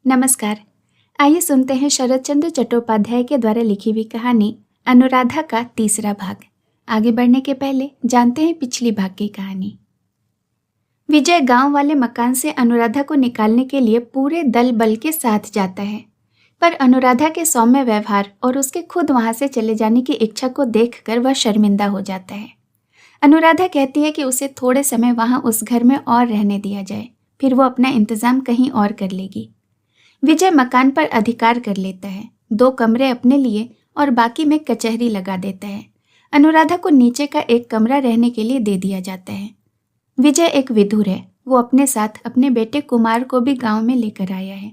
नमस्कार। आइए सुनते हैं शरत चंद्र चट्टोपाध्याय के द्वारा लिखी हुई कहानी अनुराधा का तीसरा भाग। आगे बढ़ने के पहले जानते हैं पिछली भाग की कहानी। विजय गांव वाले मकान से अनुराधा को निकालने के लिए पूरे दल बल के साथ जाता है, पर अनुराधा के सौम्य व्यवहार और उसके खुद वहां से चले जाने की इच्छा को देखकर वह शर्मिंदा हो जाता है। अनुराधा कहती है कि उसे थोड़े समय वहां उस घर में और रहने दिया जाए, फिर वो अपना इंतजाम कहीं और कर लेगी। विजय मकान पर अधिकार कर लेता है, 2 कमरे अपने लिए और बाकी में कचहरी लगा देता है। अनुराधा को नीचे का एक कमरा रहने के लिए दे दिया जाता है। विजय एक विधुर है, वो अपने साथ अपने बेटे कुमार को भी गांव में लेकर आया है।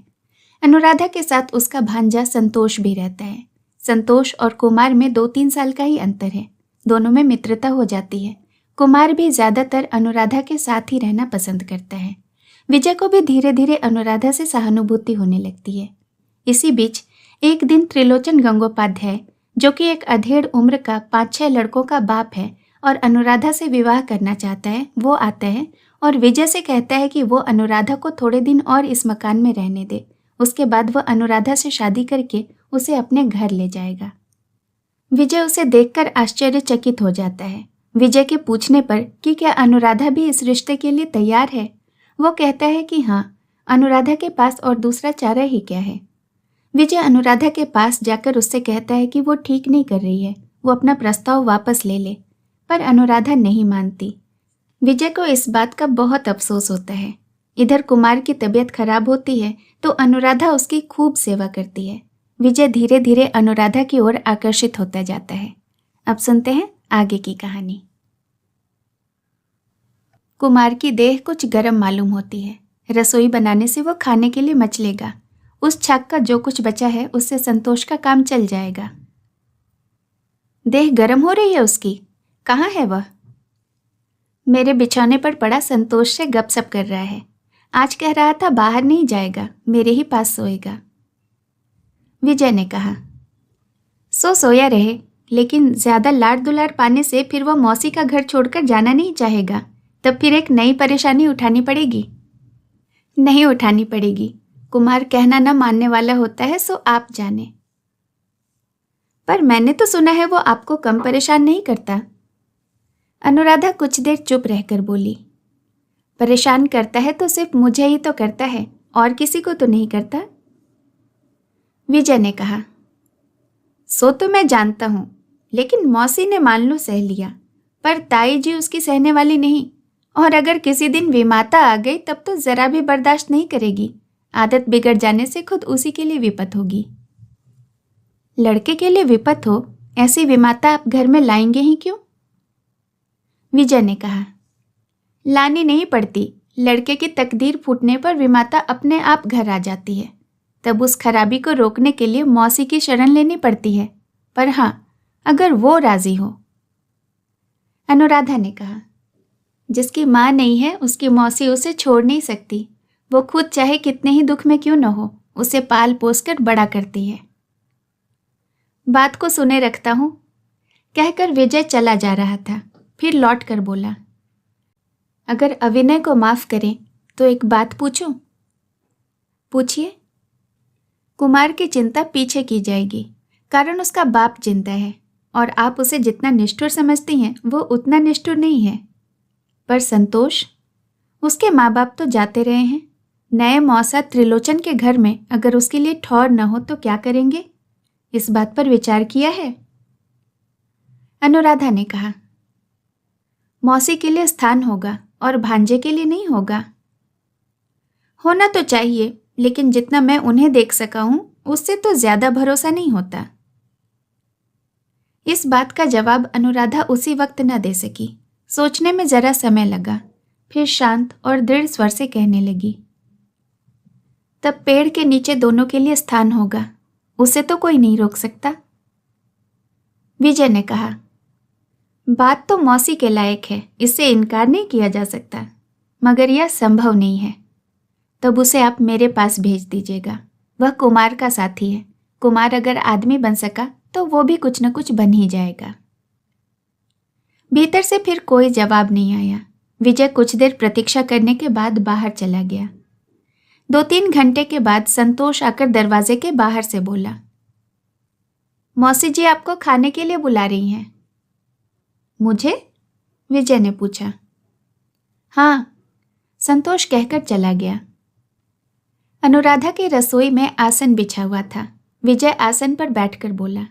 अनुराधा के साथ उसका भांजा संतोष भी रहता है। संतोष और कुमार में 2-3 साल का ही अंतर है, दोनों में मित्रता हो जाती है। कुमार भी ज्यादातर अनुराधा के साथ ही रहना पसंद करता है। विजय को भी धीरे धीरे अनुराधा से सहानुभूति होने लगती है। इसी बीच एक दिन त्रिलोचन गंगोपाध्याय, जो कि एक अधेड़ उम्र का 5-6 लड़कों का बाप है और अनुराधा से विवाह करना चाहता है, वो आता है और विजय से कहता है कि वो अनुराधा को थोड़े दिन और इस मकान में रहने दे। उसके बाद वह अनुराधा से शादी करके उसे अपने घर ले जाएगा। विजय उसे देखकर आश्चर्यचकित हो जाता है। विजय के पूछने पर कि क्या अनुराधा भी इस रिश्ते के लिए तैयार है, वो कहता है कि हाँ, अनुराधा के पास और दूसरा चारा ही क्या है। विजय अनुराधा के पास जाकर उससे कहता है कि वो ठीक नहीं कर रही है, वो अपना प्रस्ताव वापस ले ले, पर अनुराधा नहीं मानती। विजय को इस बात का बहुत अफसोस होता है। इधर कुमार की तबीयत खराब होती है तो अनुराधा उसकी खूब सेवा करती है। विजय धीरे धीरे अनुराधा की ओर आकर्षित होता जाता है। अब सुनते हैं आगे की कहानी। कुमार की देह कुछ गर्म मालूम होती है। रसोई बनाने से वो खाने के लिए मचलेगा। उस छाक का जो कुछ बचा है उससे संतोष का काम चल जाएगा। देह गर्म हो रही है उसकी, कहाँ है वह? मेरे बिछौने पर पड़ा संतोष से गपशप कर रहा है। आज कह रहा था बाहर नहीं जाएगा, मेरे ही पास सोएगा। विजय ने कहा, सोया रहे, लेकिन ज्यादा लाड़ दुलार पाने से फिर वह मौसी का घर छोड़कर जाना नहीं चाहेगा, तब फिर एक नई परेशानी उठानी पड़ेगी। नहीं उठानी पड़ेगी, कुमार कहना न मानने वाला होता है, सो आप जाने। पर मैंने तो सुना है वो आपको कम परेशान नहीं करता। अनुराधा कुछ देर चुप रहकर बोली, परेशान करता है तो सिर्फ मुझे ही तो करता है, और किसी को तो नहीं करता। विजय ने कहा, सो तो मैं जानता हूं, लेकिन मौसी ने मान लो सह लिया, पर ताई जी उसकी सहने वाली नहीं, और अगर किसी दिन विमाता आ गई तब तो जरा भी बर्दाश्त नहीं करेगी। आदत बिगड़ जाने से खुद उसी के लिए विपत होगी। लड़के के लिए विपत हो, ऐसी विमाता आप घर में लाएंगे ही क्यों? विजय ने कहा, लानी नहीं पड़ती, लड़के की तकदीर फूटने पर विमाता अपने आप घर आ जाती है। तब उस खराबी को रोकने के लिए मौसी की शरण लेनी पड़ती है, पर हाँ, अगर वो राजी हो। अनुराधा ने कहा, जिसकी माँ नहीं है उसकी मौसी उसे छोड़ नहीं सकती। वो खुद चाहे कितने ही दुख में क्यों न हो, उसे पाल पोस कर बड़ा करती है। बात को सुने रखता हूं, कहकर विजय चला जा रहा था। फिर लौट कर बोला, अगर अविनय को माफ करें तो एक बात पूछूं? पूछिए। कुमार की चिंता पीछे की जाएगी, कारण उसका बाप जिंदा है और आप उसे जितना निष्ठुर समझती हैं वो उतना निष्ठुर नहीं है। पर संतोष, उसके माँ बाप तो जाते रहे हैं। नए मौसा त्रिलोचन के घर में अगर उसके लिए ठौर न हो तो क्या करेंगे? इस बात पर विचार किया है? अनुराधा ने कहा, मौसी के लिए स्थान होगा और भांजे के लिए नहीं होगा। होना तो चाहिए, लेकिन जितना मैं उन्हें देख सका हूं उससे तो ज्यादा भरोसा नहीं होता। इस बात का जवाब अनुराधा उसी वक्त न दे सकी। सोचने में जरा समय लगा, फिर शांत और दृढ़ स्वर से कहने लगी, तब पेड़ के नीचे दोनों के लिए स्थान होगा, उसे तो कोई नहीं रोक सकता। विजय ने कहा, बात तो मौसी के लायक है, इससे इनकार नहीं किया जा सकता, मगर यह संभव नहीं है। तब उसे आप मेरे पास भेज दीजिएगा। वह कुमार का साथी है। कुमार अगर आदमी बन सका तो वो भी कुछ न कुछ बन ही जाएगा। भीतर से फिर कोई जवाब नहीं आया। विजय कुछ देर प्रतीक्षा करने के बाद बाहर चला गया। 2-3 घंटे के बाद संतोष आकर दरवाजे के बाहर से बोला, मौसी जी आपको खाने के लिए बुला रही हैं। मुझे? विजय ने पूछा। हाँ, संतोष कहकर चला गया। अनुराधा की रसोई में आसन बिछा हुआ था। विजय आसन पर बैठकर बोला,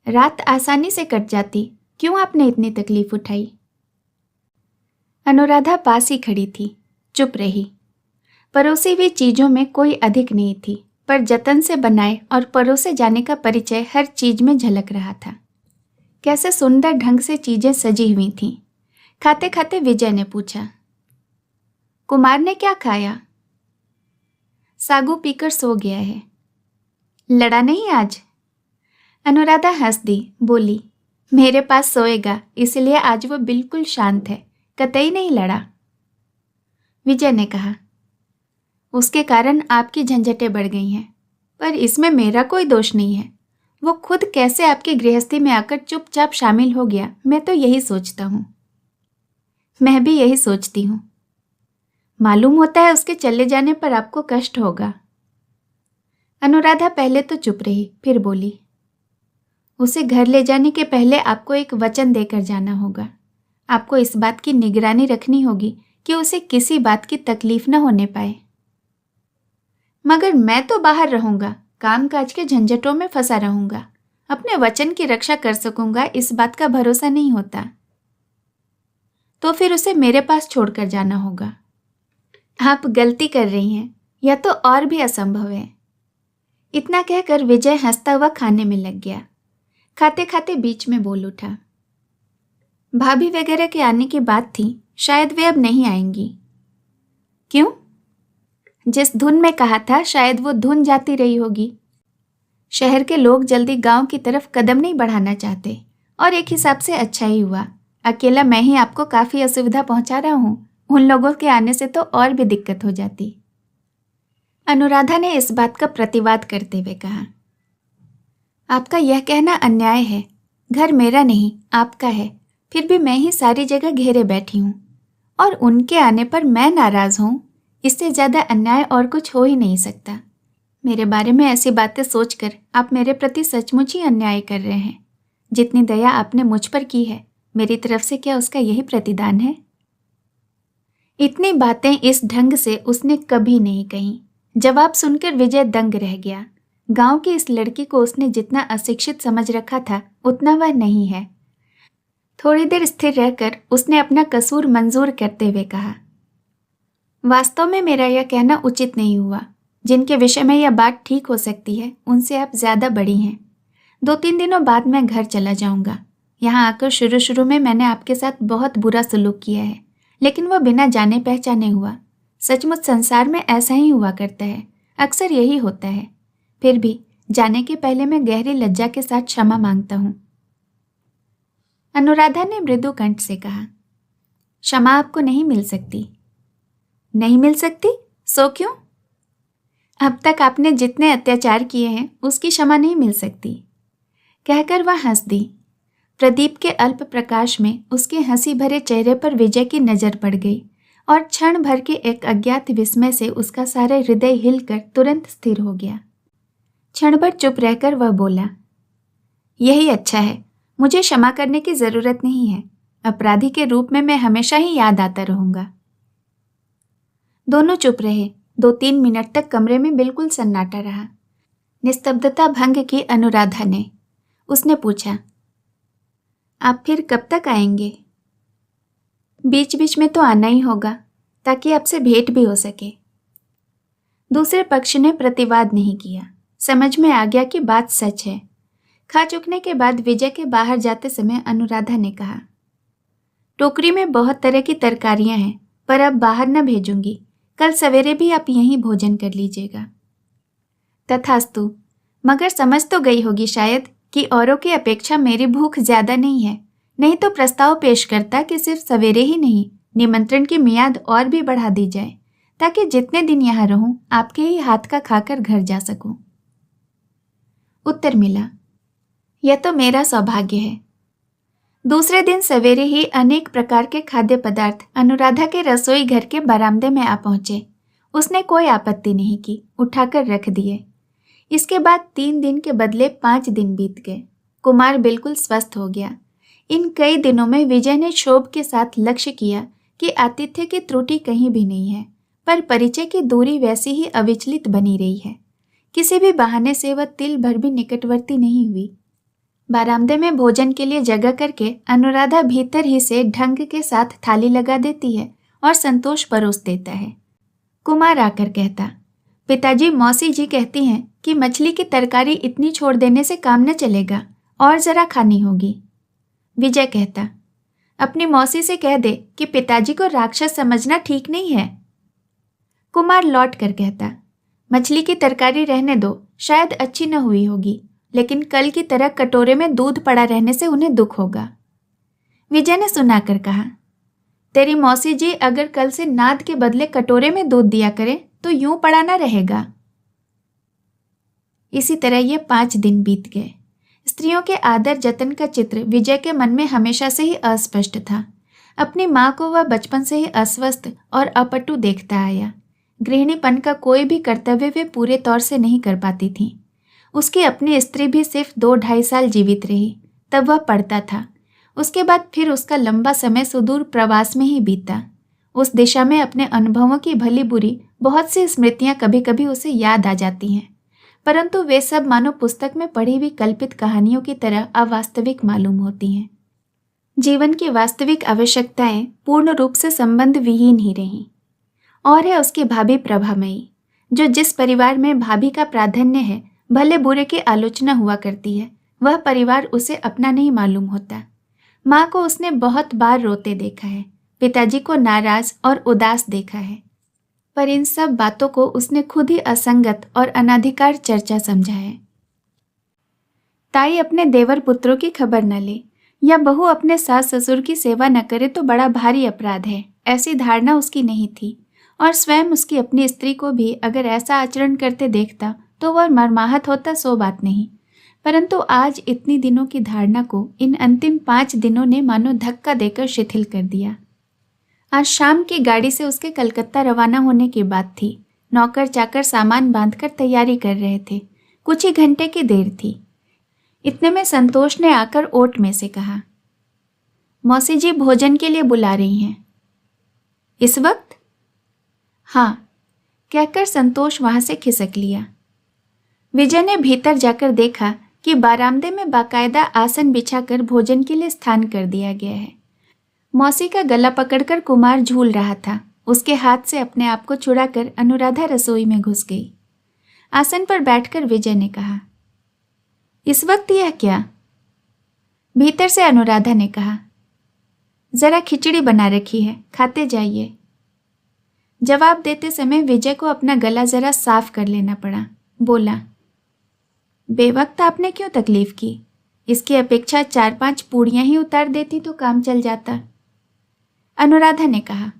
रात आसानी से कट जाती, क्यों आपने इतनी तकलीफ उठाई? अनुराधा पास ही खड़ी थी, चुप रही। परोसी हुई चीजों में कोई अधिक नहीं थी, पर जतन से बनाए और परोसे जाने का परिचय हर चीज में झलक रहा था। कैसे सुंदर ढंग से चीजें सजी हुई थीं। खाते खाते विजय ने पूछा, कुमार ने क्या खाया? सागू पीकर सो गया है। लड़ा नहीं आज? अनुराधा हंस दी, बोली, मेरे पास सोएगा, इसलिए आज वो बिल्कुल शांत है, कतई नहीं लड़ा। विजय ने कहा, उसके कारण आपकी झंझटें बढ़ गई हैं, पर इसमें मेरा कोई दोष नहीं है। वो खुद कैसे आपकी गृहस्थी में आकर चुपचाप शामिल हो गया, मैं तो यही सोचता हूँ। मैं भी यही सोचती हूँ। मालूम होता है उसके चले जाने पर आपको कष्ट होगा। अनुराधा पहले तो चुप रही, फिर बोली, उसे घर ले जाने के पहले आपको एक वचन देकर जाना होगा। आपको इस बात की निगरानी रखनी होगी कि उसे किसी बात की तकलीफ न होने पाए। मगर मैं तो बाहर रहूंगा, कामकाज के झंझटों में फंसा रहूंगा। अपने वचन की रक्षा कर सकूंगा, इस बात का भरोसा नहीं होता। तो फिर उसे मेरे पास छोड़कर जाना होगा। आप गलती कर रही हैं, यह तो और भी असंभव है। इतना कहकर विजय हंसता हुआ खाने में लग गया। खाते खाते बीच में बोल उठा, भाभी वगैरह के आने की बात थी, शायद वे अब नहीं आएंगी। क्यों? जिस धुन में कहा था, शायद वो धुन जाती रही होगी। शहर के लोग जल्दी गांव की तरफ कदम नहीं बढ़ाना चाहते, और एक हिसाब से अच्छा ही हुआ। अकेला मैं ही आपको काफी असुविधा पहुंचा रहा हूं। उन लोगों के आने से तो और भी दिक्कत हो जाती। अनुराधा ने इस बात का प्रतिवाद करते हुए कहा, आपका यह कहना अन्याय है। घर मेरा नहीं, आपका है, फिर भी मैं ही सारी जगह घेरे बैठी हूं, और उनके आने पर मैं नाराज हूं, इससे ज्यादा अन्याय और कुछ हो ही नहीं सकता। मेरे बारे में ऐसी बातें सोचकर आप मेरे प्रति सचमुच ही अन्याय कर रहे हैं। जितनी दया आपने मुझ पर की है, मेरी तरफ से क्या उसका यही प्रतिदान है? इतनी बातें इस ढंग से उसने कभी नहीं कही। जवाब सुनकर विजय दंग रह गया। गांव की इस लड़की को उसने जितना अशिक्षित समझ रखा था, उतना वह नहीं है। थोड़ी देर स्थिर रहकर उसने अपना कसूर मंजूर करते हुए कहा, वास्तव में मेरा यह कहना उचित नहीं हुआ। जिनके विषय में यह बात ठीक हो सकती है, उनसे आप ज्यादा बड़ी हैं। 2-3 दिनों बाद मैं घर चला जाऊंगा। यहाँ आकर शुरू शुरू में मैंने आपके साथ बहुत बुरा सलूक किया है, लेकिन वह बिना जाने पहचाने हुआ। सचमुच संसार में ऐसा ही हुआ करता है, अक्सर यही होता है। फिर भी जाने के पहले मैं गहरी लज्जा के साथ क्षमा मांगता हूँ। अनुराधा ने मृदु कंठ से कहा, क्षमा आपको नहीं मिल सकती। नहीं मिल सकती? सो क्यों? अब तक आपने जितने अत्याचार किए हैं, उसकी क्षमा नहीं मिल सकती। कहकर वह हंस दी। प्रदीप के अल्प प्रकाश में उसके हंसी भरे चेहरे पर विजय की नजर पड़ गई, और क्षण भर के एक अज्ञात विस्मय से उसका सारा हृदय हिलकर तुरंत स्थिर हो गया। क्षण भर चुप रहकर वह बोला, यही अच्छा है, मुझे क्षमा करने की जरूरत नहीं है। अपराधी के रूप में मैं हमेशा ही याद आता रहूंगा। दोनों चुप रहे। 2-3 मिनट तक कमरे में बिल्कुल सन्नाटा रहा। निस्तब्धता भंग की अनुराधा ने। उसने पूछा, आप फिर कब तक आएंगे? बीच बीच में तो आना ही होगा, ताकि आपसे भेंट भी हो सके। दूसरे पक्ष ने प्रतिवाद नहीं किया। समझ में आ गया कि बात सच है। खा चुकने के बाद विजय के बाहर जाते समय अनुराधा ने कहा, टोकरी में बहुत तरह की तरकारियां हैं, पर अब बाहर न भेजूंगी। कल सवेरे भी आप यहीं भोजन कर लीजिएगा। तथास्तु। मगर समझ तो गई होगी शायद कि औरों की अपेक्षा मेरी भूख ज्यादा नहीं है, नहीं तो प्रस्ताव पेश करता कि सिर्फ सवेरे ही नहीं, निमंत्रण की मियाद और भी बढ़ा दी जाए, ताकि जितने दिन यहाँ रहूं आपके ही हाथ का खाकर घर जा सकूं। उत्तर मिला, यह तो मेरा सौभाग्य है। दूसरे दिन सवेरे ही अनेक प्रकार के खाद्य पदार्थ अनुराधा के रसोई घर के बरामदे में आ पहुंचे। उसने कोई आपत्ति नहीं की, उठाकर रख दिए। इसके बाद 3 दिन के बदले 5 दिन बीत गए। कुमार बिल्कुल स्वस्थ हो गया। इन कई दिनों में विजय ने क्षोभ के साथ लक्ष्य किया कि आतिथ्य की त्रुटि कहीं भी नहीं है, पर परिचय की दूरी वैसी ही अविचलित बनी रही है। किसी भी बहाने से वह तिल भर भी निकटवर्ती नहीं हुई। बरामदे में भोजन के लिए जगह करके अनुराधा भीतर ही से ढंग के साथ थाली लगा देती है और संतोष परोस देता है। कुमार आकर कहता, पिताजी, मौसी जी कहती हैं कि मछली की तरकारी इतनी छोड़ देने से काम न चलेगा, और जरा खानी होगी। विजय कहता, अपनी मौसी से कह दे कि पिताजी को राक्षस समझना ठीक नहीं है। कुमार लौट कर कहता, मछली की तरकारी रहने दो, शायद अच्छी न हुई होगी, लेकिन कल की तरह कटोरे में दूध पड़ा रहने से उन्हें दुख होगा। विजय ने सुनाकर कहा, तेरी मौसी जी अगर कल से नाद के बदले कटोरे में दूध दिया करे तो यूं पड़ा ना रहेगा। इसी तरह ये 5 दिन बीत गए। स्त्रियों के आदर जतन का चित्र विजय के मन में हमेशा से ही अस्पष्ट था। अपनी माँ को वह बचपन से ही अस्वस्थ और अपटु देखता आया। गृहिणीपन का कोई भी कर्तव्य वे पूरे तौर से नहीं कर पाती थीं। उसकी अपनी स्त्री भी सिर्फ 2-2.5 साल जीवित रही, तब वह पढ़ता था। उसके बाद फिर उसका लंबा समय सुदूर प्रवास में ही बीता। उस दिशा में अपने अनुभवों की भली बुरी बहुत सी स्मृतियां कभी कभी उसे याद आ जाती हैं, परंतु वे सब मानो पुस्तक में पढ़ी हुई कल्पित कहानियों की तरह अवास्तविक मालूम होती हैं। जीवन की वास्तविक आवश्यकताएं पूर्ण रूप से संबंध विहीन ही रहीं। और है उसकी भाभी प्रभामयी, जो जिस परिवार में भाभी का प्राधान्य है, भले बुरे की आलोचना हुआ करती है, वह परिवार उसे अपना नहीं मालूम होता। माँ को उसने बहुत बार रोते देखा है, पिताजी को नाराज और उदास देखा है, पर इन सब बातों को उसने खुद ही असंगत और अनाधिकार चर्चा समझा है। ताई अपने देवर पुत्रों की खबर न ले या बहू अपने सास ससुर की सेवा न करे तो बड़ा भारी अपराध है, ऐसी धारणा उसकी नहीं थी। और स्वयं उसकी अपनी स्त्री को भी अगर ऐसा आचरण करते देखता तो वह मर्माहत होता, सो बात नहीं। परंतु आज इतनी दिनों की धारणा को इन अंतिम 5 दिनों ने मानो धक्का देकर शिथिल कर दिया। आज शाम की गाड़ी से उसके कलकत्ता रवाना होने की बात थी। नौकर चाकर सामान बांधकर तैयारी कर रहे थे। कुछ ही घंटे की देर थी। इतने में संतोष ने आकर ओट में से कहा, मौसी जी भोजन के लिए बुला रही हैं। इस वक्त? हाँ, कहकर संतोष वहां से खिसक लिया। विजय ने भीतर जाकर देखा कि बारामदे में बाकायदा आसन बिछाकर भोजन के लिए स्थान कर दिया गया है। मौसी का गला पकड़कर कुमार झूल रहा था। उसके हाथ से अपने आप को छुड़ाकर अनुराधा रसोई में घुस गई। आसन पर बैठकर विजय ने कहा, इस वक्त यह क्या? भीतर से अनुराधा ने कहा, जरा खिचड़ी बना रखी है, खाते जाइए। जवाब देते समय विजय को अपना गला जरा साफ कर लेना पड़ा। बोला, बेवक्त आपने क्यों तकलीफ की? इसकी अपेक्षा 4-5 पूड़ियां ही उतार देती तो काम चल जाता। अनुराधा ने कहा,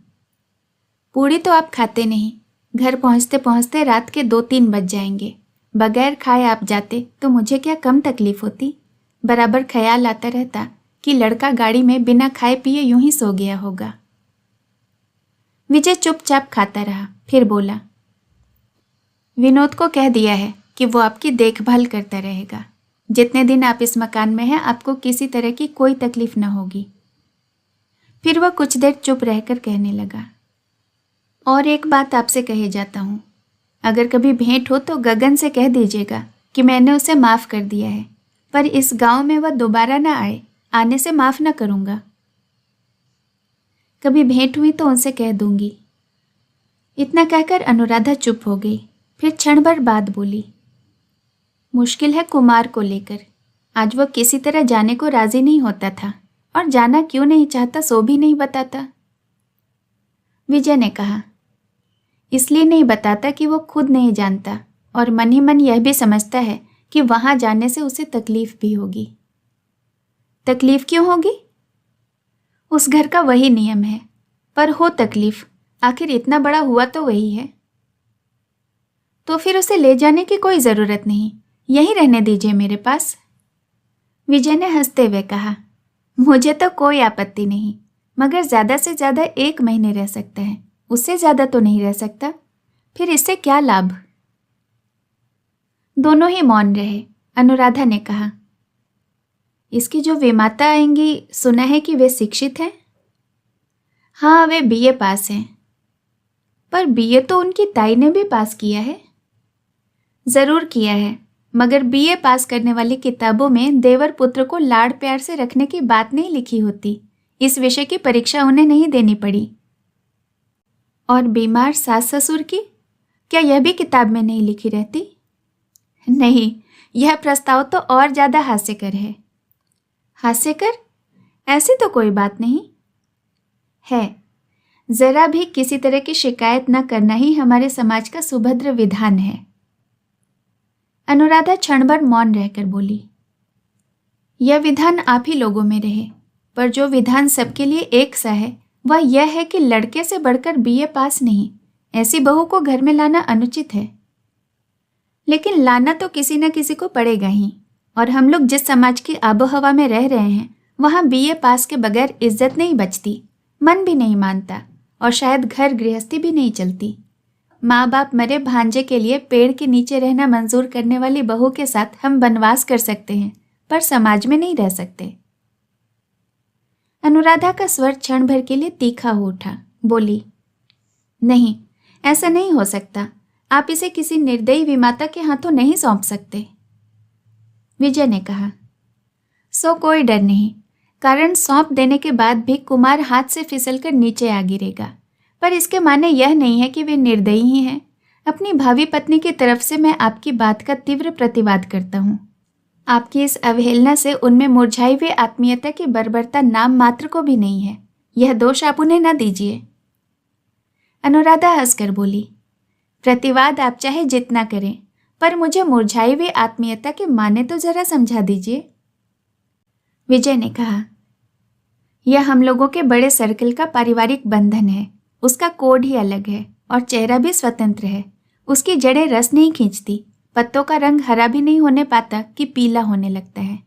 पूड़ी तो आप खाते नहीं, घर पहुंचते पहुंचते रात के 2-3 बज जाएंगे। बगैर खाए आप जाते तो मुझे क्या कम तकलीफ होती? बराबर ख्याल आता रहता कि लड़का गाड़ी में बिना खाए पिए यूं ही सो गया होगा। विजय चुपचाप खाता रहा, फिर बोला, विनोद को कह दिया है कि वो आपकी देखभाल करता रहेगा। जितने दिन आप इस मकान में हैं आपको किसी तरह की कोई तकलीफ न होगी। फिर वह कुछ देर चुप रहकर कहने लगा, और एक बात आपसे कहे जाता हूँ, अगर कभी भेंट हो तो गगन से कह दीजिएगा कि मैंने उसे माफ़ कर दिया है, पर इस गांव में वह दोबारा न आए, आने से माफ़ न करूँगा। कभी भेंट हुई तो उनसे कह दूंगी। इतना कहकर अनुराधा चुप हो गई। फिर क्षण भर बाद बोली, मुश्किल है कुमार को लेकर। आज वह किसी तरह जाने को राजी नहीं होता था, और जाना क्यों नहीं चाहता सो भी नहीं बताता। विजय ने कहा, इसलिए नहीं बताता कि वो खुद नहीं जानता और मन ही मन यह भी समझता है कि वहां जाने से उसे तकलीफ भी होगी। तकलीफ क्यों होगी? उस घर का वही नियम है, पर हो तकलीफ, आखिर इतना बड़ा हुआ तो वही है। तो फिर उसे ले जाने की कोई ज़रूरत नहीं, यहीं रहने दीजिए मेरे पास। विजय ने हंसते हुए कहा, मुझे तो कोई आपत्ति नहीं, मगर ज़्यादा से ज़्यादा 1 महीने रह सकता है, उससे ज़्यादा तो नहीं रह सकता। फिर इससे क्या लाभ? दोनों ही मौन रहे। अनुराधा ने कहा, इसकी जो विमाता आएंगी, सुना है कि वे शिक्षित हैं। हाँ, वे बीए पास हैं। पर बीए तो उनकी ताई ने भी पास किया है। जरूर किया है, मगर बीए पास करने वाली किताबों में देवर पुत्र को लाड़ प्यार से रखने की बात नहीं लिखी होती। इस विषय की परीक्षा उन्हें नहीं देनी पड़ी। और बीमार सास ससुर की, क्या यह भी किताब में नहीं लिखी रहती? नहीं, यह प्रस्ताव तो और ज्यादा हास्यकर है। हास्यकर? ऐसी तो कोई बात नहीं है। जरा भी किसी तरह की शिकायत न करना ही हमारे समाज का सुभद्र विधान है। अनुराधा क्षण भर मौन रहकर बोली, यह विधान आप ही लोगों में रहे, पर जो विधान सबके लिए एक सा है वह यह है कि लड़के से बढ़कर बीए पास नहीं, ऐसी बहू को घर में लाना अनुचित है। लेकिन लाना तो किसी न किसी को पड़ेगा ही, और हम लोग जिस समाज की आबोहवा में रह रहे हैं वहां बीए पास के बगैर इज्जत नहीं बचती, मन भी नहीं मानता, और शायद घर गृहस्थी भी नहीं चलती। माँ बाप मरे भांजे के लिए पेड़ के नीचे रहना मंजूर करने वाली बहू के साथ हम वनवास कर सकते हैं, पर समाज में नहीं रह सकते। अनुराधा का स्वर क्षण भर के लिए तीखा हो उठा। बोली, नहीं, ऐसा नहीं हो सकता। आप इसे किसी निर्दयी विमाता के हाथों नहीं सौंप सकते। विजय ने कहा, सो कोई डर नहीं, कारण सौंप देने के बाद भी कुमार हाथ से फिसलकर नीचे आ गिरेगा, पर इसके माने यह नहीं है कि वे निर्दयी ही हैं। अपनी भावी पत्नी की तरफ से मैं आपकी बात का तीव्र प्रतिवाद करता हूँ। आपकी इस अवहेलना से उनमें मुरझाई हुई आत्मीयता की बर्बरता नाम मात्र को भी नहीं है। यह दोष आप उन्हें न दीजिए। अनुराधा हंसकर बोली, प्रतिवाद आप चाहे जितना करें, पर मुझे मुरझाई हुई आत्मीयता के माने तो जरा समझा दीजिए। विजय ने कहा, यह हम लोगों के बड़े सर्कल का पारिवारिक बंधन है। उसका कोड ही अलग है और चेहरा भी स्वतंत्र है। उसकी जड़ें रस नहीं खींचती, पत्तों का रंग हरा भी नहीं होने पाता कि पीला होने लगता है।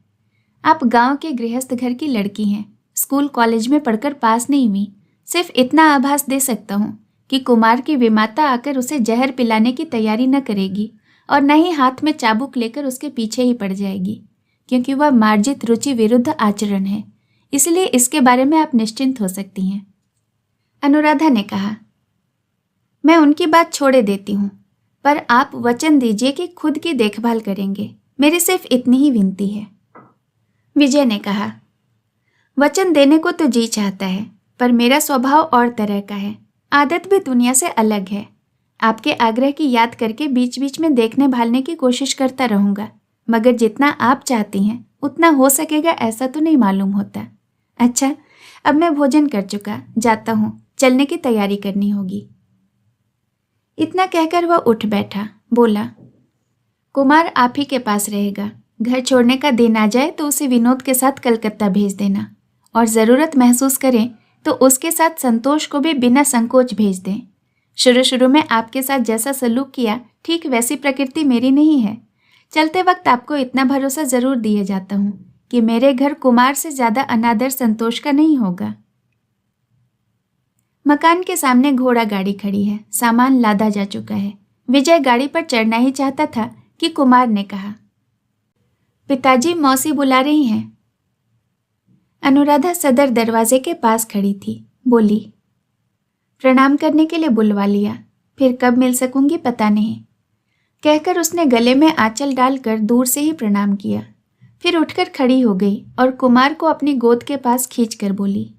आप गांव के गृहस्थ घर की लड़की हैं, स्कूल कॉलेज में पढ़कर पास नहीं हुई। सिर्फ इतना आभास दे सकता हूँ कि कुमार की विमाता आकर उसे जहर पिलाने की तैयारी न करेगी और न ही हाथ में चाबुक लेकर उसके पीछे ही पड़ जाएगी, क्योंकि वह मार्जित रुचि विरुद्ध आचरण है। इसलिए इसके बारे में आप निश्चिंत हो सकती हैं। अनुराधा ने कहा, मैं उनकी बात छोड़े देती हूँ, पर आप वचन दीजिए कि खुद की देखभाल करेंगे। मेरी सिर्फ इतनी ही विनती है। विजय ने कहा, वचन देने को तो जी चाहता है, पर मेरा स्वभाव और तरह का है, आदत भी दुनिया से अलग है। आपके आग्रह की याद करके बीच बीच में देखने भालने की कोशिश करता रहूँगा, मगर जितना आप चाहती हैं उतना हो सकेगा ऐसा तो नहीं मालूम होता। अच्छा, अब मैं भोजन कर चुका, जाता हूँ, चलने की तैयारी करनी होगी। इतना कहकर वह उठ बैठा। बोला, कुमार आप ही के पास रहेगा। घर छोड़ने का दिन आ जाए तो उसे विनोद के साथ कलकत्ता भेज देना, और ज़रूरत महसूस करें तो उसके साथ संतोष को भी बिना संकोच भेज दें। शुरू शुरू में आपके साथ जैसा सलूक किया, ठीक वैसी प्रकृति मेरी नहीं है। चलते वक्त आपको इतना भरोसा ज़रूर दिए जाता हूँ कि मेरे घर कुमार से ज़्यादा अनादर संतोष का नहीं होगा। मकान के सामने घोड़ा गाड़ी खड़ी है, सामान लादा जा चुका है। विजय गाड़ी पर चढ़ना ही चाहता था कि कुमार ने कहा, पिताजी, मौसी बुला रही हैं। अनुराधा सदर दरवाजे के पास खड़ी थी। बोली, प्रणाम करने के लिए बुलवा लिया, फिर कब मिल सकूंगी पता नहीं। कहकर उसने गले में आंचल डालकर दूर से ही प्रणाम किया, फिर उठकर खड़ी हो गई और कुमार को अपनी गोद के पास खींचकर बोली,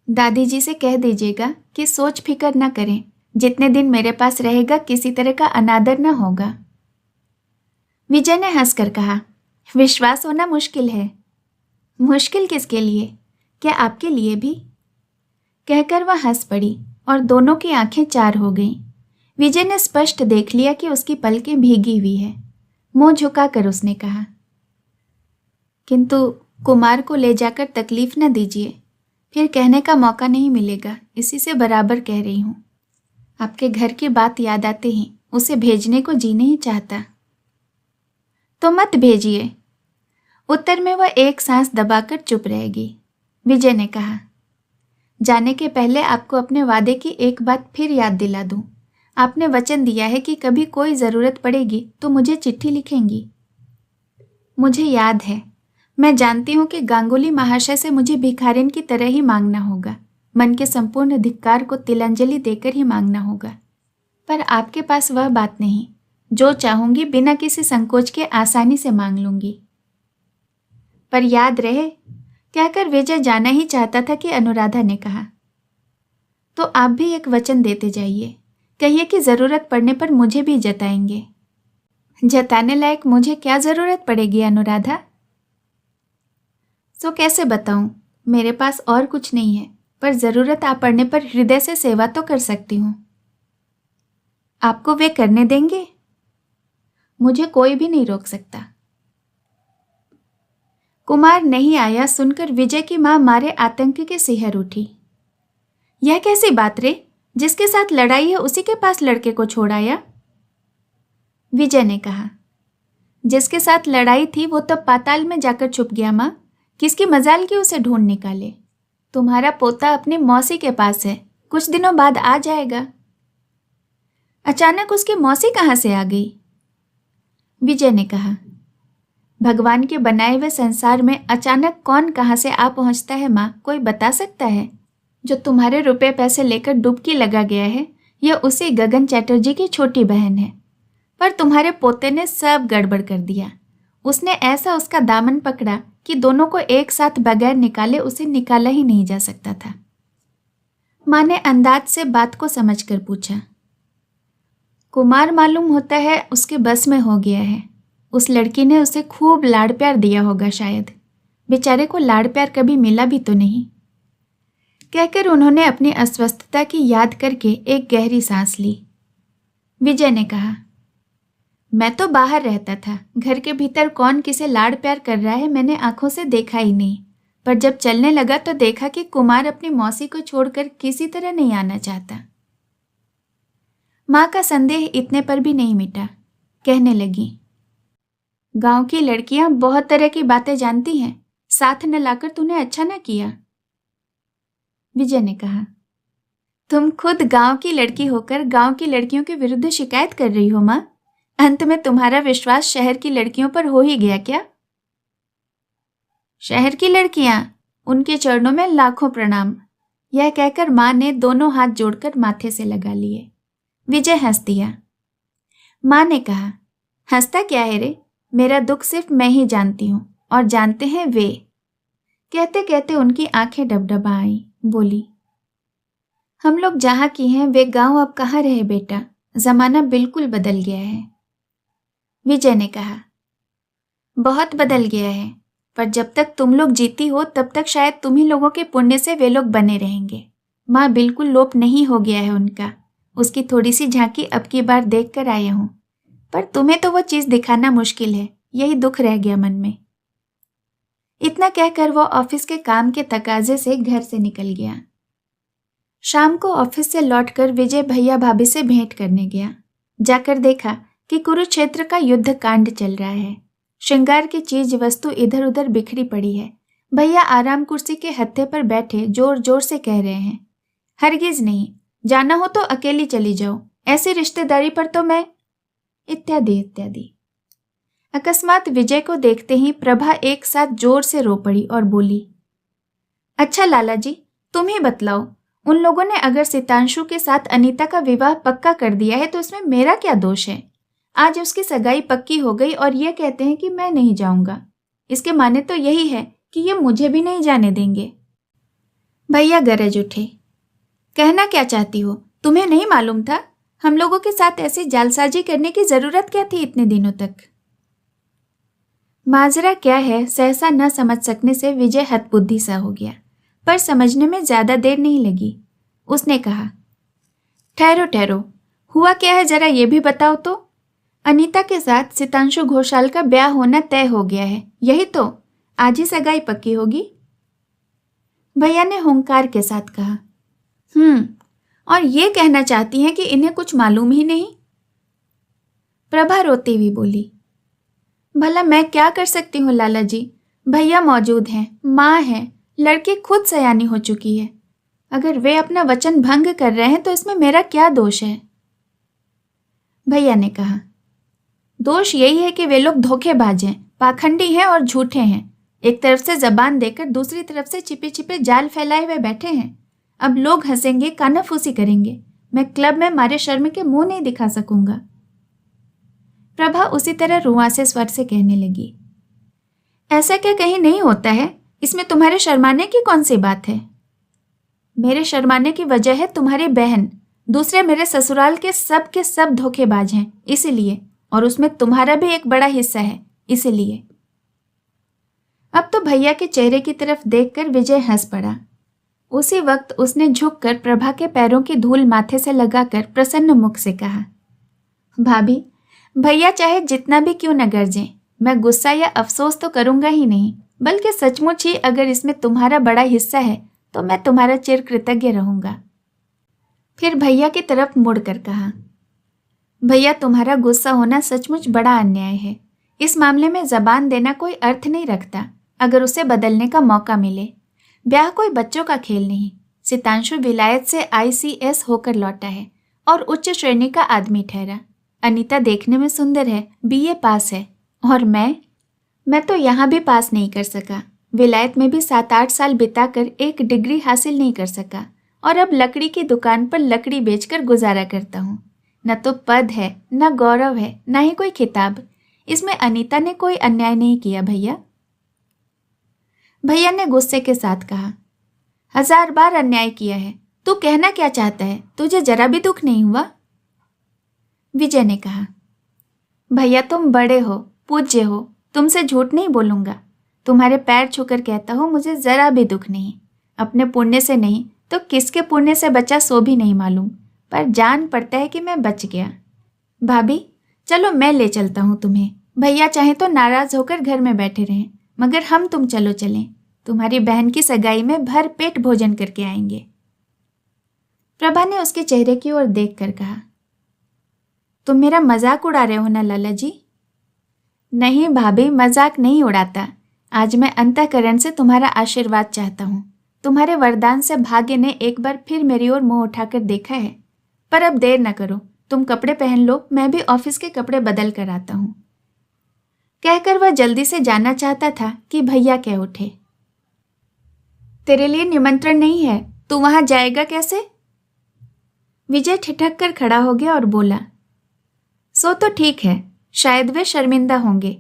दादी जी से कह दीजिएगा कि सोच फिकर न करें, जितने दिन मेरे पास रहेगा किसी तरह का अनादर न होगा। विजय ने हंसकर कहा, विश्वास होना मुश्किल है। मुश्किल किसके लिए? क्या आपके लिए भी? कहकर वह हंस पड़ी और दोनों की आंखें चार हो गईं। विजय ने स्पष्ट देख लिया कि उसकी पलकें भीगी हुई है। मुंह झुकाकर उसने कहा, किंतु कुमार को ले जाकर तकलीफ न दीजिए, फिर कहने का मौका नहीं मिलेगा। इसी से बराबर कह रही हूँ। आपके घर की बात याद आते ही उसे भेजने को जी नहीं चाहता। तो मत भेजिए। उत्तर में वह एक सांस दबाकर चुप रहेगी। विजय ने कहा, जाने के पहले आपको अपने वादे की एक बात फिर याद दिला दूं। आपने वचन दिया है कि कभी कोई ज़रूरत पड़ेगी तो मुझे चिट्ठी लिखेंगी। मुझे याद है। मैं जानती हूँ कि गांगुली महाशय से मुझे भिखारिन की तरह ही मांगना होगा, मन के संपूर्ण धिक्कार को तिलांजलि देकर ही मांगना होगा। पर आपके पास वह बात नहीं। जो चाहूंगी बिना किसी संकोच के आसानी से मांग लूंगी। पर याद रहे, कहकर विजय जाना ही चाहता था कि अनुराधा ने कहा, तो आप भी एक वचन देते जाइए। कहिए कि जरूरत पड़ने पर मुझे भी जताएंगे। जताने लायक मुझे क्या जरूरत पड़ेगी अनुराधा? सो कैसे बताऊं? मेरे पास और कुछ नहीं है, पर जरूरत आ पड़ने पर हृदय से सेवा तो कर सकती हूं। आपको वे करने देंगे? मुझे कोई भी नहीं रोक सकता। कुमार नहीं आया सुनकर विजय की मां मारे आतंक के सिहर उठी। यह कैसी बात रे? जिसके साथ लड़ाई है उसी के पास लड़के को छोड़ आया? विजय ने कहा, जिसके साथ लड़ाई थी वो तब पाताल में जाकर छुप गया मां। किसकी मजाल की उसे ढूंढ निकाले। तुम्हारा पोता अपनी मौसी के पास है, कुछ दिनों बाद आ जाएगा। अचानक उसकी मौसी कहाँ से आ गई? विजय ने कहा, भगवान के बनाए हुए संसार में अचानक कौन कहाँ से आ पहुंचता है माँ, कोई बता सकता है? जो तुम्हारे रुपए पैसे लेकर डुबकी लगा गया है, यह उसी गगन चैटर्जी की छोटी बहन है। पर तुम्हारे पोते ने सब गड़बड़ कर दिया। उसने ऐसा उसका दामन पकड़ा कि दोनों को एक साथ बगैर निकाले उसे निकाला ही नहीं जा सकता था। माँ ने अंदाज से बात को समझकर पूछा, कुमार मालूम होता है उसके बस में हो गया है। उस लड़की ने उसे खूब लाड़ प्यार दिया होगा शायद। बेचारे को लाड़ प्यार कभी मिला भी तो नहीं। कहकर उन्होंने अपनी अस्वस्थता की याद करके एक गहरी सांस ली। विजय ने कहा, मैं तो बाहर रहता था, घर के भीतर कौन किसे लाड़ प्यार कर रहा है मैंने आंखों से देखा ही नहीं। पर जब चलने लगा तो देखा कि कुमार अपनी मौसी को छोड़कर किसी तरह नहीं आना चाहता। माँ का संदेह इतने पर भी नहीं मिटा। कहने लगी, गांव की लड़कियां बहुत तरह की बातें जानती हैं, साथ न लाकर तूने अच्छा न किया। विजय ने कहा, तुम खुद गांव की लड़की होकर गांव की लड़कियों के विरुद्ध शिकायत कर रही हो माँ। अंत में तुम्हारा विश्वास शहर की लड़कियों पर हो ही गया क्या? शहर की लड़कियां, उनके चरणों में लाखों प्रणाम। यह कहकर माँ ने दोनों हाथ जोड़कर माथे से लगा लिए। विजय हंस दिया। माँ ने कहा, हंसता क्या है रे? मेरा दुख सिर्फ मैं ही जानती हूँ और जानते हैं वे। कहते कहते उनकी आंखें डबडबा आईं। बोली, हम लोग जहाँ की हैं वे गांव अब कहाँ रहे बेटा, जमाना बिल्कुल बदल गया है। विजय ने कहा, बहुत बदल गया है, पर जब तक तुम लोग जीती हो तब तक शायद तुम्ही लोगों के पुण्य से वे लोग बने रहेंगे। माँ बिल्कुल लोप नहीं हो गया है उनका। उसकी थोड़ी सी झांकी अब की बार देख कर आया हूँ, पर तुम्हें तो वो चीज दिखाना मुश्किल है, यही दुख रह गया मन में। इतना कहकर वो ऑफिस के काम के तकाजे से घर से निकल गया। शाम को ऑफिस से लौटकर विजय भैया भाभी से भेंट करने गया। जाकर देखा कि कुरुक्षेत्र का युद्ध कांड चल रहा है। श्रृंगार की चीज वस्तु इधर उधर बिखरी पड़ी है। भैया आराम कुर्सी के हत्थे पर बैठे जोर जोर से कह रहे हैं, हरगिज नहीं, जाना हो तो अकेली चली जाओ, ऐसी रिश्तेदारी पर तो मैं, इत्यादि इत्यादि। अकस्मात विजय को देखते ही प्रभा एक साथ जोर से रो पड़ी और बोली, अच्छा लाला जी, तुम ही बतलाओ, उन लोगों ने अगर सितांशु के साथ अनीता का विवाह पक्का कर दिया है तो इसमें मेरा क्या दोष है? आज उसकी सगाई पक्की हो गई और ये कहते हैं कि मैं नहीं जाऊंगा। इसके माने तो यही है कि ये मुझे भी नहीं जाने देंगे। भैया गरज उठे, कहना क्या चाहती हो? तुम्हें नहीं मालूम था? हम लोगों के साथ ऐसी जालसाजी करने की जरूरत क्या थी इतने दिनों तक? माजरा क्या है सहसा न समझ सकने से विजय हतबुद्धि सा हो गया, पर समझने में ज्यादा देर नहीं लगी। उसने कहा, ठहरो ठहरो, हुआ क्या है जरा ये भी बताओ तो। अनीता के साथ सितांशु घोषाल का ब्याह होना तय हो गया है, यही तो? आज ही सगाई पक्की होगी। भैया ने हुंकार के साथ कहा, और ये कहना चाहती हैं कि इन्हें कुछ मालूम ही नहीं? प्रभा रोती हुई बोली, भला मैं क्या कर सकती हूँ लाला जी? भैया मौजूद हैं, माँ है, लड़की खुद सयानी हो चुकी है। अगर वे अपना वचन भंग कर रहे हैं तो इसमें मेरा क्या दोष है? भैया ने कहा। दोष यही है कि वे लोग धोखेबाज हैं, पाखंडी हैं और झूठे हैं। एक तरफ से जबान देकर दूसरी तरफ से छिपे छिपे जाल फैलाए हुए बैठे हैं। अब लोग हंसेंगे, कानाफूसी करेंगे। मैं क्लब में मारे शर्म के मुंह नहीं दिखा सकूंगा। प्रभा उसी तरह रुआंसे स्वर से कहने लगी। ऐसा क्या कहीं नहीं होता है? इसमें तुम्हारे शर्माने की कौन सी बात है? मेरे शर्माने की वजह है तुम्हारी बहन। दूसरे मेरे ससुराल के सब धोखेबाज हैं, इसीलिए। और उसमें तुम्हारा भी एक बड़ा हिस्सा है, इसीलिए। अब तो भैया के चेहरे की तरफ देखकर विजय हंस पड़ा। उसी वक्त उसने झुककर प्रभा के पैरों की धूल माथे से लगाकर प्रसन्न मुख से कहा, भाभी, भैया चाहे जितना भी क्यों न गरजें, मैं गुस्सा या अफसोस तो करूंगा ही नहीं, बल्कि सचमुच ही अगर इसमें तुम्हारा बड़ा हिस्सा है तो मैं तुम्हारा चिर कृतज्ञ रहूंगा। फिर भैया की तरफ मुड़कर कहा, भैया, तुम्हारा गुस्सा होना सचमुच बड़ा अन्याय है। इस मामले में जबान देना कोई अर्थ नहीं रखता अगर उसे बदलने का मौका मिले। ब्याह कोई बच्चों का खेल नहीं। सितांशु विलायत से ICS होकर लौटा है और उच्च श्रेणी का आदमी ठहरा। अनीता देखने में सुंदर है, BA पास है, और मैं तो यहाँ भी पास नहीं कर सका। विलायत में भी 7-8 साल बिताकर एक डिग्री हासिल नहीं कर सका और अब लकड़ी की दुकान पर लकड़ी बेचकर गुजारा करता हूँ। न तो पद है, न गौरव है, न ही कोई खिताब। इसमें अनीता ने कोई अन्याय नहीं किया भैया। भैया ने गुस्से के साथ कहा, 1000 बार अन्याय किया है। तू कहना क्या चाहता है? तुझे जरा भी दुख नहीं हुआ? विजय ने कहा, भैया तुम बड़े हो, पूज्य हो, तुमसे झूठ नहीं बोलूंगा। तुम्हारे पैर छूकर कहता हूँ, मुझे जरा भी दुख नहीं। अपने पुण्य से नहीं तो किसके पुण्य से बचा सो भी नहीं मालूम, पर जान पड़ता है कि मैं बच गया। भाभी, चलो मैं ले चलता हूँ तुम्हें। भैया चाहे तो नाराज होकर घर में बैठे रहें, मगर हम तुम चलो चलें। तुम्हारी बहन की सगाई में भर पेट भोजन करके आएंगे। प्रभा ने उसके चेहरे की ओर देखकर कहा, तुम मेरा मजाक उड़ा रहे हो ना लाला जी? नहीं भाभी, मजाक नहीं उड़ाता। आज मैं अंतःकरण से तुम्हारा आशीर्वाद चाहता हूँ। तुम्हारे वरदान से भाग्य ने एक बार फिर मेरी ओर मुंह उठाकर देखा है। पर अब देर न करो, तुम कपड़े पहन लो, मैं भी ऑफिस के कपड़े बदल कर आता हूँ। कहकर वह जल्दी से जाना चाहता था कि भैया कह उठे, तेरे लिए निमंत्रण नहीं है, तू वहां जाएगा कैसे? विजय ठिठक कर खड़ा हो गया और बोला, सो तो ठीक है, शायद वे शर्मिंदा होंगे,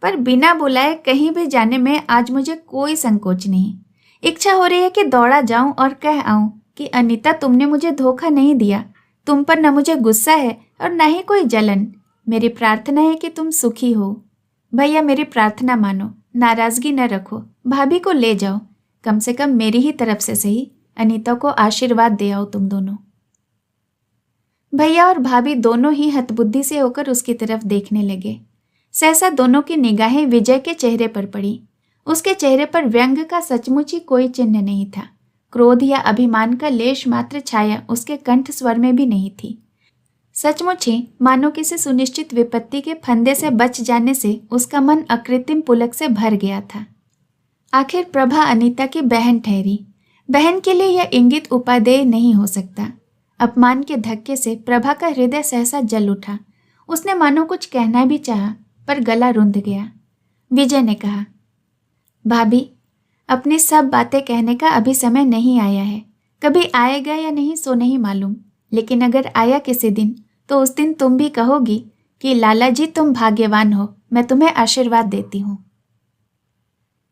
पर बिना बुलाए कहीं भी जाने में आज मुझे कोई संकोच नहीं। इच्छा हो रही है कि दौड़ा जाऊं और कह आऊं कि अनीता, तुमने मुझे धोखा नहीं दिया। तुम पर न मुझे गुस्सा है और न ही कोई जलन। मेरी प्रार्थना है कि तुम सुखी हो। भैया, मेरी प्रार्थना मानो, नाराजगी न रखो। भाभी को ले जाओ, कम से कम मेरी ही तरफ से सही। अनीता को आशीर्वाद दे आओ तुम दोनों। भैया और भाभी दोनों ही हतबुद्धि से होकर उसकी तरफ देखने लगे। सहसा दोनों की निगाहें विजय के चेहरे पर पड़ी। उसके चेहरे पर व्यंग का सचमुच ही कोई चिन्ह नहीं था। क्रोध या अभिमान का लेश मात्र छाया उसके कंठ स्वर में भी नहीं थी। सचमुच ही मानो किसी सुनिश्चित विपत्ति के फंदे से बच जाने से उसका मन अकृत्रिम पुलक से भर गया था। आखिर प्रभा अनीता की बहन ठहरी। बहन के लिए यह इंगित उपादेय नहीं हो सकता। अपमान के धक्के से प्रभा का हृदय सहसा जल उठा। उसने मानो कुछ कहना भी चाहा, पर गला रुंध गया। विजय ने कहा, भाभी, अपनी सब बातें कहने का अभी समय नहीं आया है। कभी आएगा या नहीं सो नहीं मालूम, लेकिन अगर आया किसी दिन तो उस दिन तुम भी कहोगी कि लाला जी तुम भाग्यवान हो, मैं तुम्हें आशीर्वाद देती हूँ।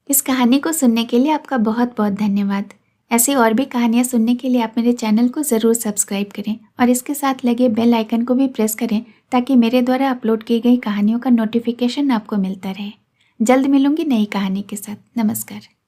इस कहानी को सुनने के लिए आपका बहुत बहुत धन्यवाद। ऐसी और भी कहानियाँ सुनने के लिए आप मेरे चैनल को ज़रूर सब्सक्राइब करें और इसके साथ लगे बेल आइकन को भी प्रेस करें ताकि मेरे द्वारा अपलोड की गई कहानियों का नोटिफिकेशन आपको मिलता रहे। जल्द मिलूंगी नई कहानी के साथ। नमस्कार।